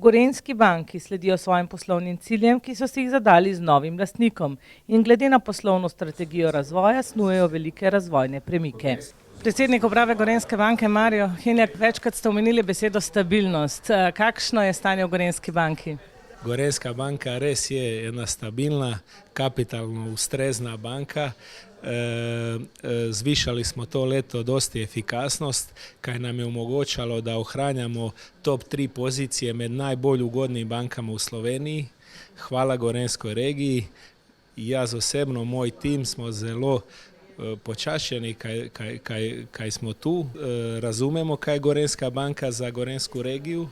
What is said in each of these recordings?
Gorenjski banki sledijo svojim poslovnim ciljem, ki so si jih zadali z novim lastnikom in glede na poslovno strategijo razvoja snujejo velike razvojne premike. Predsednik uprave Gorenjske banke Mario Henjak, večkrat ste omenili besedo stabilnost. Kakšno je stanje v Gorenjski banki? Gorenjska banka res je ena stabilna, kapitalno ustrezna banka. Zvišali smo to leto dosti efikasnost, kaj nam je omogočalo, da ohranjamo top 3 pozicije med najbolj ugodnimi bankama v Sloveniji. Hvala Gorenjskoj regiji. Jaz osebno, moj tim smo zelo počašeni, kaj smo tu. Razumemo, kaj je Gorenjska banka za Gorenjsku regiju.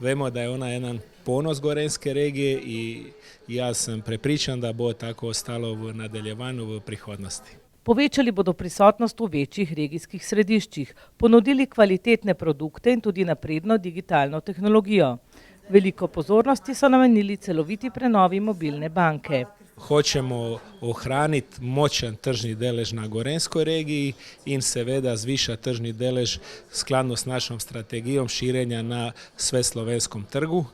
Vemo, da je ona jedan ponos Gorenjske regije i ja sam prepričan, da bo tako ostalo v nadaljevanju v prihodnosti. Povečali bodo prisotnost v večjih regijskih središčih, ponudili kvalitetne produkte in tudi napredno digitalno tehnologijo. Veliko pozornosti so namenili celoviti prenovi mobilne banke. Hočemo ohraniti močan tržni delež na Gorenjskoj regiji in seveda zvišati tržni delež skladno s našom strategijom širenja na sveslovenskom trgu.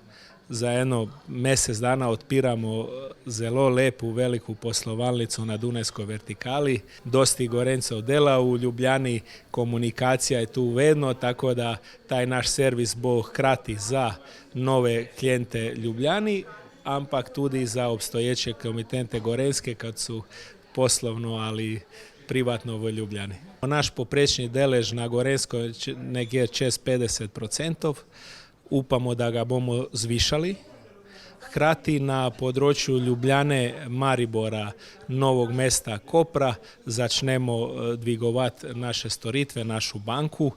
Za eno mesec dana odpiramo zelo lepu veliku poslovalnicu na Dunajskoj vertikali. Dosti Gorenjcev dela v Ljubljani, komunikacija je tu vedno, tako da taj naš servis bo hkrati za nove klijente Ljubljani, ampak tudi za obstoječe komitente Gorenjske, kad su poslovno, ali privatno v Ljubljani. Naš poprečni delež na Gorenjskoj je nekje čez 50%. Upamo, da ga bomo zvišali. Hkrati na področju Ljubljane, Maribora, Novog mesta, Kopra začnemo dvigovati naše storitve, našu banku.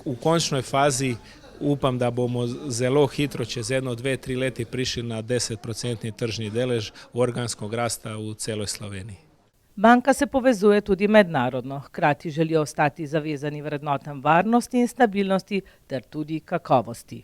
V končnoj fazi upam, da bomo zelo hitro, čez 1, 2, 3 leti prišli na 10% tržni delež organskog rasta v celoj Sloveniji. Banka se povezuje tudi mednarodno, hkrati želijo ostati zavezani vrednotam varnosti in stabilnosti ter tudi kakovosti.